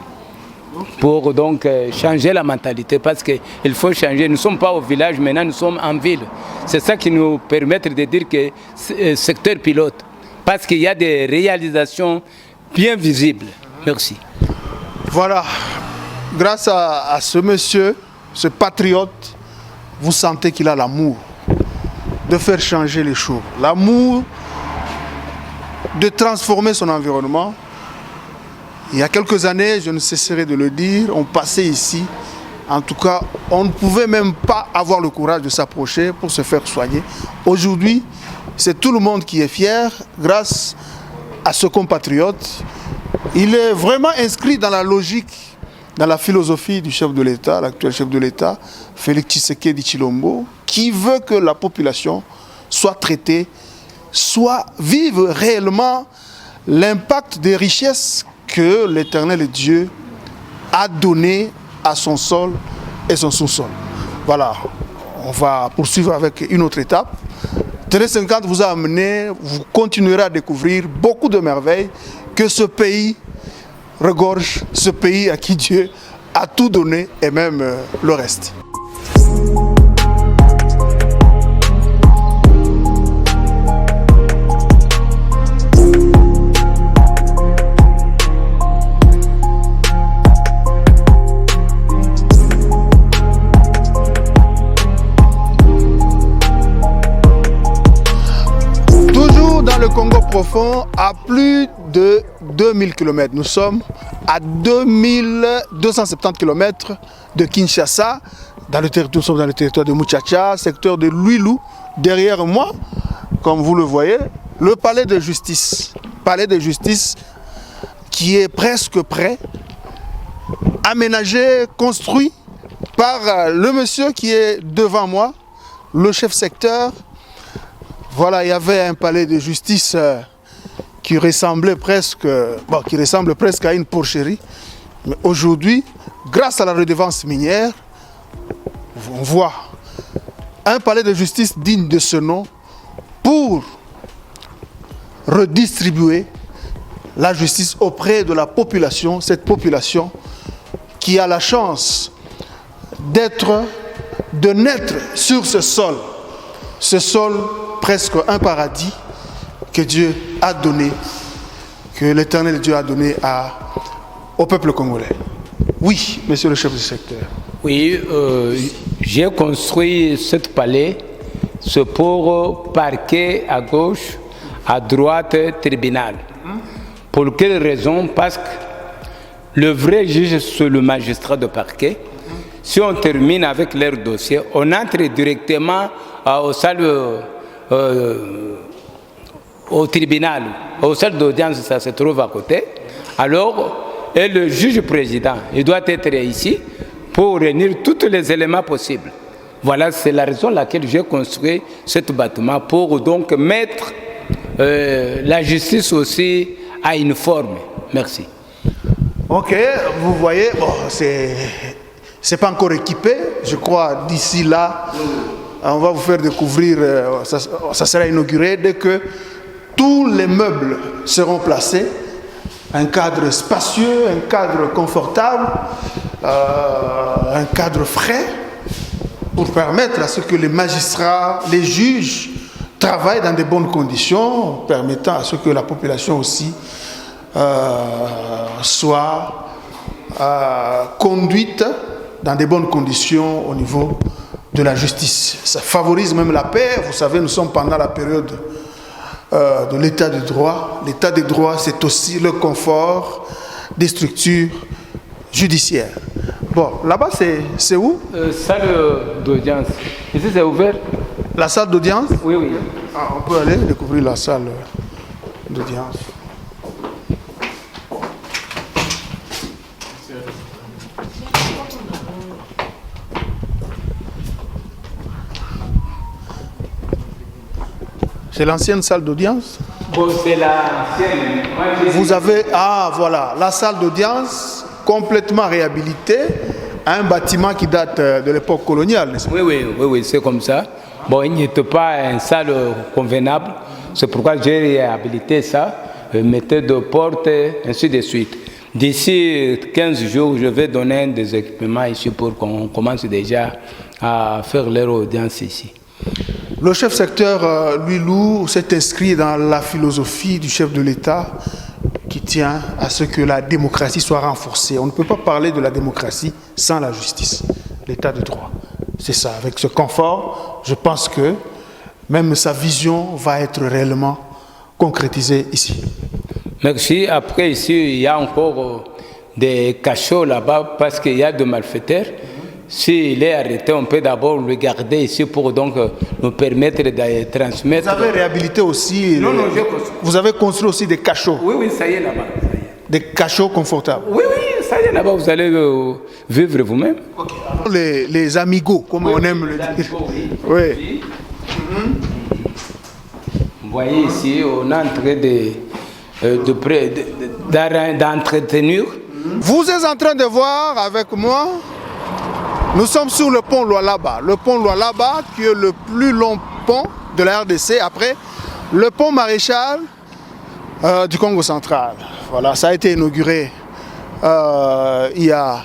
Pour donc changer la mentalité, parce qu'il faut changer. Nous ne sommes pas au village, maintenant nous sommes en ville. C'est ça qui nous permet de dire que secteur pilote, parce qu'il y a des réalisations bien visibles. Merci. Voilà, grâce à ce monsieur, ce patriote, vous sentez qu'il a l'amour de faire changer les choses, l'amour de transformer son environnement. Il y a quelques années, je ne cesserai de le dire, on passait ici. En tout cas, on ne pouvait même pas avoir le courage de s'approcher pour se faire soigner. Aujourd'hui, c'est tout le monde qui est fier grâce à ce compatriote. Il est vraiment inscrit dans la logique, dans la philosophie du chef de l'État, l'actuel chef de l'État, Félix Tshisekedi Tshilombo, qui veut que la population soit traitée, soit vive réellement l'impact des richesses que l'Éternel Dieu a donné à son sol et son sous-sol. Voilà, on va poursuivre avec une autre étape. Télé 50 vous a amené, vous continuerez à découvrir beaucoup de merveilles que ce pays regorge, ce pays à qui Dieu a tout donné et même le reste. profond à plus de 2000 km. Nous sommes à 2270 km de Kinshasa. Nous sommes dans le territoire de Muchacha, secteur de Luilu. Derrière moi, comme vous le voyez, le palais de justice. Palais de justice qui est presque prêt, aménagé, construit par le monsieur qui est devant moi, le chef secteur. Voilà, il y avait un palais de justice qui ressemble presque à une porcherie. Mais aujourd'hui, grâce à la redevance minière, on voit un palais de justice digne de ce nom pour redistribuer la justice auprès de la population, cette population qui a la chance de naître sur ce sol presque un paradis que Dieu a donné, que l'Éternel Dieu a donné au peuple congolais. Oui, monsieur le chef du secteur. Oui, j'ai construit ce palais, c'est pour parquet à gauche, à droite, tribunal. Pour quelle raison? Parce que le vrai juge, c'est le magistrat de parquet. Si on termine avec leur dossier, on entre directement au tribunal, aux salles d'audience, ça se trouve à côté. Alors, et le juge président, il doit être ici pour réunir tous les éléments possibles. Voilà, c'est la raison pour laquelle j'ai construit ce bâtiment, pour donc mettre la justice aussi à une forme. Merci. Ok, vous voyez, bon, c'est pas encore équipé. Je crois d'ici là, on va vous faire découvrir, ça sera inauguré dès que tous les meubles seront placés. Un cadre spacieux, un cadre confortable, un cadre frais, pour permettre à ce que les magistrats, les juges travaillent dans de bonnes conditions, permettant à ce que la population aussi soit conduite dans de bonnes conditions au niveau de la justice. Ça favorise même la paix. Vous savez, nous sommes pendant la période de l'état de droit. L'état de droit, c'est aussi le confort des structures judiciaires. Bon, là-bas, c'est où? Salle d'audience. Ici, c'est ouvert? La salle d'audience? Oui, oui. Ah, on peut aller découvrir la salle d'audience. C'est l'ancienne salle d'audience? Bon, c'est l'ancienne. Vous avez, voilà, la salle d'audience complètement réhabilitée, un bâtiment qui date de l'époque coloniale, n'est-ce pas? Oui, c'est comme ça. Bon, il n'était pas une salle convenable, c'est pourquoi j'ai réhabilité ça, mettre de portes, ainsi de suite. D'ici 15 jours, je vais donner des équipements ici pour qu'on commence déjà à faire leur audience ici. Le chef secteur Luilu s'est inscrit dans la philosophie du chef de l'État qui tient à ce que la démocratie soit renforcée. On ne peut pas parler de la démocratie sans la justice, l'état de droit. C'est ça, avec ce confort, je pense que même sa vision va être réellement concrétisée ici. Merci. Après, ici, il y a encore des cachots là-bas parce qu'il y a des malfaiteurs. S'il est arrêté, on peut d'abord le garder ici pour donc nous permettre de transmettre. Vous avez réhabilité aussi. Vous avez construit aussi des cachots. Oui, ça y est là-bas. Des cachots confortables. Oui, ça y est là-bas, vous allez vivre vous-même. Okay. Les amigos, comme on aime le dire. Oui. Vous voyez ici, on est en train d'entretenir. Vous êtes en train de voir avec moi. Nous sommes sur le pont Lualaba. Le pont Lualaba qui est le plus long pont de la RDC après le pont Maréchal du Congo central. Voilà, ça a été inauguré il y a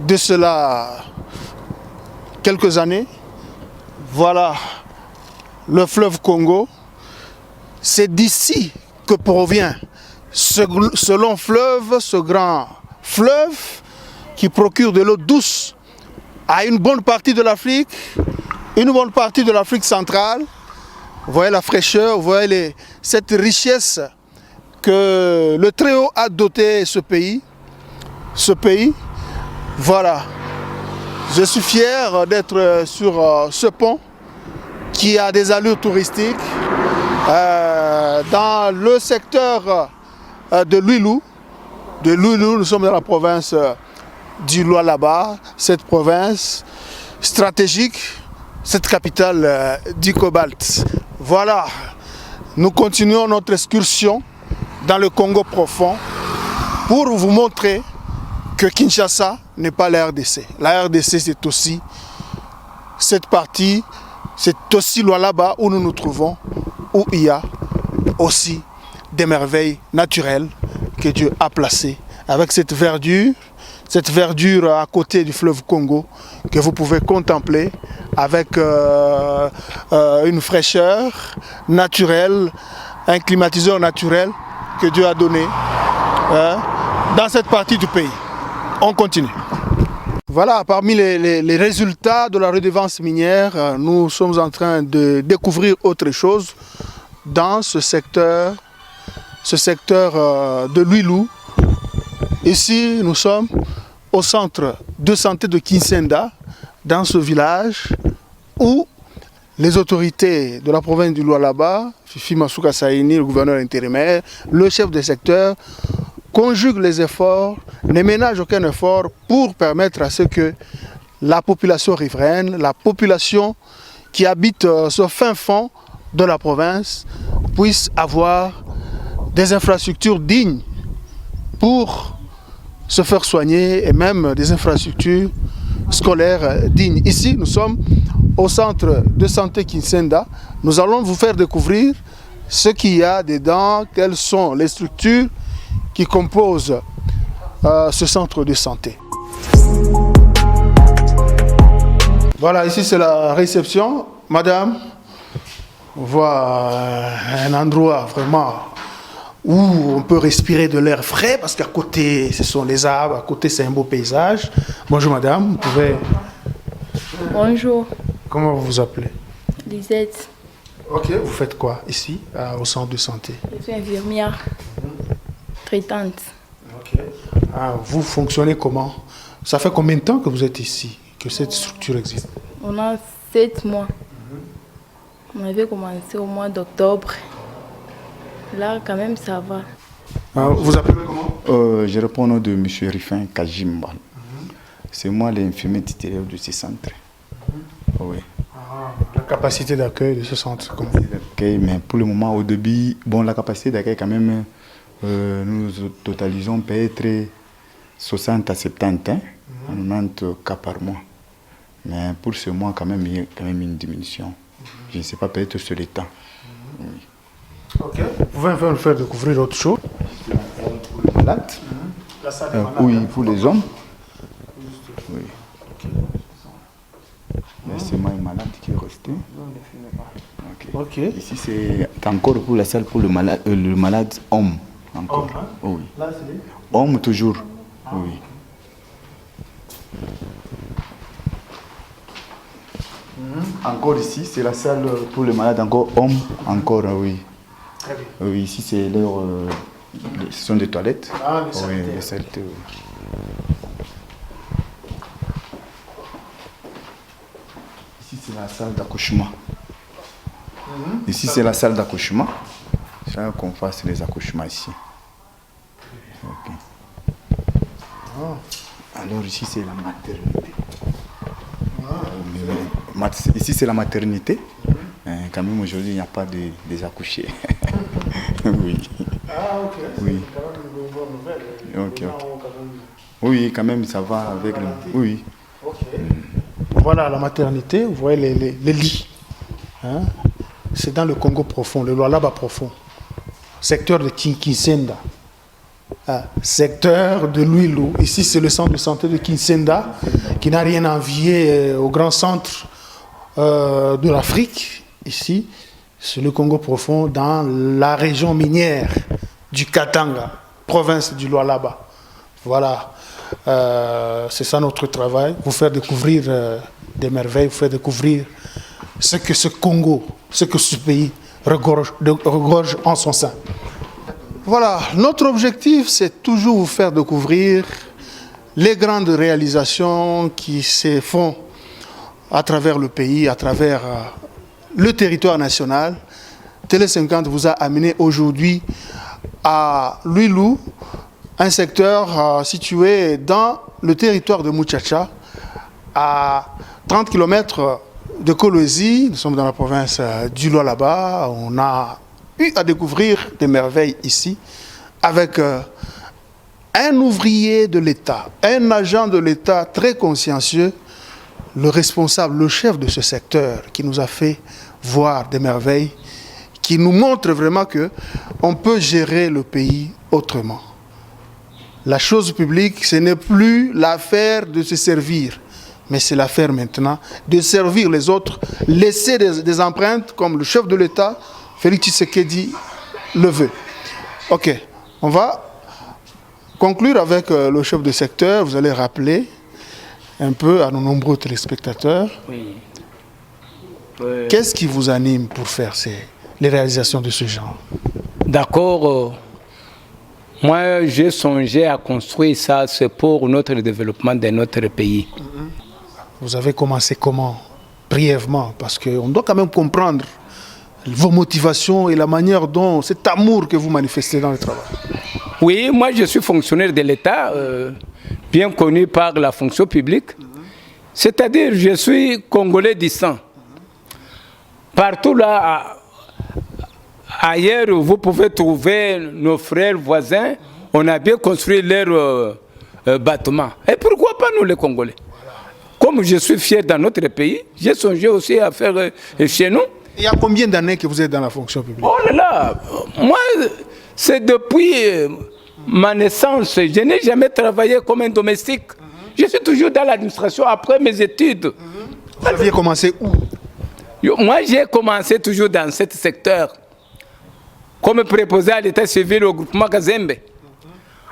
de cela quelques années. Voilà le fleuve Congo. C'est d'ici que provient ce long fleuve, ce grand fleuve qui procure de l'eau douce à une bonne partie de l'Afrique, une bonne partie de l'Afrique centrale Vous voyez la fraîcheur, vous voyez cette richesse que le Très-Haut a doté ce pays. Voilà. Je suis fier d'être sur ce pont qui a des allures touristiques dans le secteur de Luilou. Nous sommes dans la province du Lualaba, cette province stratégique, cette capitale du cobalt. Voilà, nous continuons notre excursion dans le Congo profond pour vous montrer que Kinshasa n'est pas la RDC. La RDC, c'est aussi cette partie, c'est aussi Lualaba où nous nous trouvons, où il y a aussi des merveilles naturelles que Dieu a placées avec cette verdure à côté du fleuve Congo que vous pouvez contempler avec une fraîcheur naturelle, un climatiseur naturel que Dieu a donné dans cette partie du pays. On continue. Voilà, parmi les résultats de la redevance minière, nous sommes en train de découvrir autre chose dans ce secteur de Luilou. Ici, nous sommes au centre de santé de Kinsenda, dans ce village où les autorités de la province du Lualaba, Fifi Masuka Saini, le gouverneur intérimaire, le chef de secteur, conjuguent les efforts, ne ménagent aucun effort pour permettre à ce que la population riveraine, la population qui habite ce fin fond de la province, puisse avoir des infrastructures dignes pour se faire soigner et même des infrastructures scolaires dignes. Ici, nous sommes au centre de santé Kinsenda. Nous allons vous faire découvrir ce qu'il y a dedans, quelles sont les structures qui composent ce centre de santé. Voilà, ici c'est la réception. Madame, on voit un endroit vraiment où on peut respirer de l'air frais parce qu'à côté ce sont les arbres, à côté c'est un beau paysage. Bonjour madame, vous pouvez... Bonjour. Comment vous vous appelez? Lisette. Ok, vous faites quoi ici au centre de santé? Je suis infirmière traitante. Ok. Vous fonctionnez comment? Ça fait combien de temps que vous êtes ici, que cette structure existe? On a 7 mois. On avait commencé au mois d'octobre. Là, quand même, ça va. Vous appelez comment? Je réponds au nom de M. Rifin Kajimba. C'est moi l'infirmier titulaire de ce centre. Oui. La capacité d'accueil de ce centre, comment? Mais pour le moment, au début, bon, la capacité d'accueil, quand même, nous totalisons peut-être 60 à 70, 90 cas par mois. Mais pour ce mois, quand même, il y a quand même une diminution. Je ne sais pas, peut-être sur le temps. Oui. Ok. Vous pouvez nous faire découvrir autre chose? Pour les malades. La salle des malades. Oui, pour les hommes. Oui. Mais c'est moi malade qui est resté. Okay. Ici, c'est encore pour la salle pour le malade homme. Encore. Homme, hein? Oui. Là, c'est homme toujours. Oui. Encore ici, c'est la salle pour le malade, encore homme, encore, oui. Très bien. Oui, ici, c'est leur. Ce sont des toilettes. Ah, les oui, les saletés, oui. Ici, c'est la salle d'accouchement. Ici, c'est la salle d'accouchement. C'est là qu'on fasse les accouchements ici. Okay. Alors, ici, c'est la maternité. Ici, c'est la maternité. Quand même, aujourd'hui, il n'y a pas des accouchés. Oui. Ah, ok. Oui. C'est quand même une bonne nouvelle. Ok. Oui, quand même, ça va avec le... Oui. Ok. Voilà la maternité, vous voyez les lits. Hein? C'est dans le Congo profond, le Lualaba profond. Secteur de Kinsenda. Secteur de Luilou. Ici, c'est le centre de santé de Kinsenda, qui n'a rien à envier au grand centre de l'Afrique. Ici, c'est le Congo profond, dans la région minière du Katanga, province du Lualaba. Voilà. C'est ça notre travail, vous faire découvrir des merveilles, vous faire découvrir ce que ce Congo, ce que ce pays regorge en son sein. Voilà, notre objectif, c'est toujours vous faire découvrir les grandes réalisations qui se font à travers le pays, à travers le territoire national. Télé 50 vous a amené aujourd'hui à Luilou, un secteur situé dans le territoire de Muchacha, à 30 km de Kolwezi. Nous sommes dans la province du Lualaba. On a eu à découvrir des merveilles ici avec un ouvrier de l'État, un agent de l'État très consciencieux, le responsable, le chef de ce secteur qui nous a fait voir des merveilles, qui nous montre vraiment qu'on peut gérer le pays autrement. La chose publique, ce n'est plus l'affaire de se servir, mais c'est l'affaire maintenant de servir les autres, laisser des empreintes comme le chef de l'État, Félix Tshisekedi, le veut. Ok, on va conclure avec le chef de secteur. Vous allez rappeler un peu à nos nombreux téléspectateurs. Oui. Qu'est-ce qui vous anime pour faire les réalisations de ce genre? D'accord. Moi, j'ai songé à construire ça, c'est pour notre développement de notre pays. Vous avez commencé comment? Brièvement, parce qu'on doit quand même comprendre vos motivations et la manière dont cet amour que vous manifestez dans le travail. Oui, moi je suis fonctionnaire de l'État, bien connu par la fonction publique. C'est-à-dire, je suis Congolais du sang. Partout là, ailleurs, vous pouvez trouver nos frères voisins, on a bien construit leurs bâtiments. Et pourquoi pas nous les Congolais? Comme je suis fier dans notre pays, j'ai songé aussi à faire chez nous. Il y a combien d'années que vous êtes dans la fonction publique? Oh là là, moi, c'est depuis ma naissance. Je n'ai jamais travaillé comme un domestique. Je suis toujours dans l'administration après mes études. Vous aviez commencé où? Moi, j'ai commencé toujours dans ce secteur, comme préposé à l'état civil au groupement Kazembe.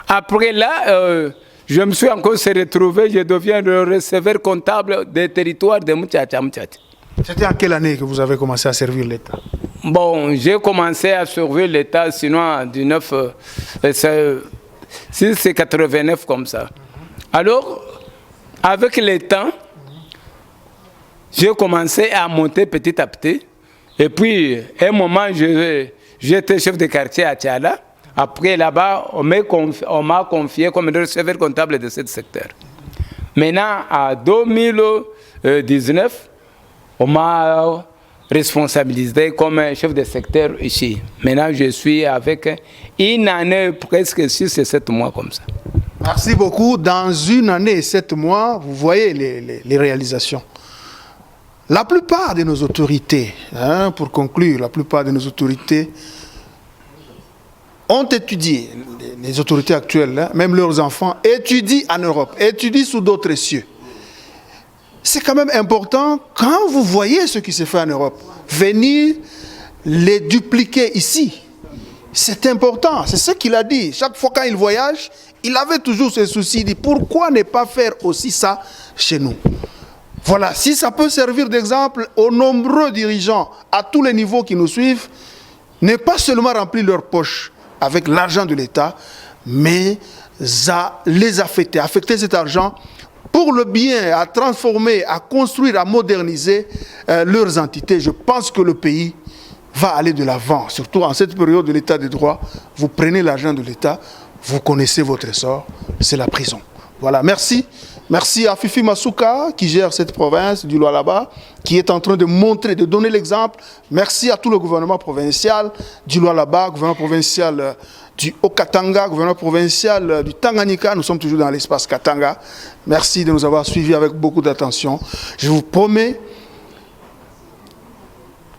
Après là, je me suis encore retrouvé, je deviens le receveur comptable des territoires de Muchacha. C'était en quelle année que vous avez commencé à servir l'État? Bon, j'ai commencé à servir l'État, sinon en 1989 comme ça. Alors, avec le temps, j'ai commencé à monter petit à petit. Et puis, à un moment, j'étais chef de quartier à Tchala. Après, là-bas, on m'a confié comme le receveur comptable de ce secteur. Maintenant, en 2019, on m'a responsabilisé comme chef de secteur ici. Maintenant, je suis avec une année, presque 6 et 7 mois comme ça. Merci beaucoup. Dans une année et 7 mois, vous voyez les réalisations. La plupart de nos autorités, pour conclure, la plupart de nos autorités ont étudié, les autorités actuelles, même leurs enfants, étudient en Europe, étudient sous d'autres cieux. C'est quand même important, quand vous voyez ce qui se fait en Europe, venir les dupliquer ici. C'est important, c'est ce qu'il a dit. Chaque fois quand il voyage, il avait toujours ce souci, il dit pourquoi ne pas faire aussi ça chez nous? Voilà, si ça peut servir d'exemple aux nombreux dirigeants à tous les niveaux qui nous suivent, ne pas seulement remplir leurs poches avec l'argent de l'État, mais à les affecter cet argent pour le bien, à transformer, à construire, à moderniser leurs entités. Je pense que le pays va aller de l'avant, surtout en cette période de l'État de droit. Vous prenez l'argent de l'État, vous connaissez votre sort, c'est la prison. Voilà, merci. Merci à Fifi Masuka qui gère cette province du Lualaba, qui est en train de montrer, de donner l'exemple. Merci à tout le gouvernement provincial du Lualaba, gouvernement provincial du Haut-Katanga, gouvernement provincial du Tanganyika. Nous sommes toujours dans l'espace Katanga. Merci de nous avoir suivis avec beaucoup d'attention. Je vous promets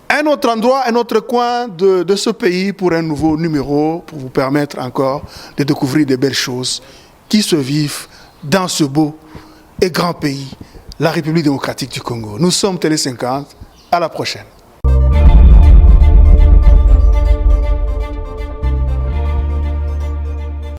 un autre endroit, un autre coin de ce pays pour un nouveau numéro, pour vous permettre encore de découvrir des belles choses qui se vivent dans ce beau et grand pays, la République démocratique du Congo. Nous sommes Télé 50. À la prochaine.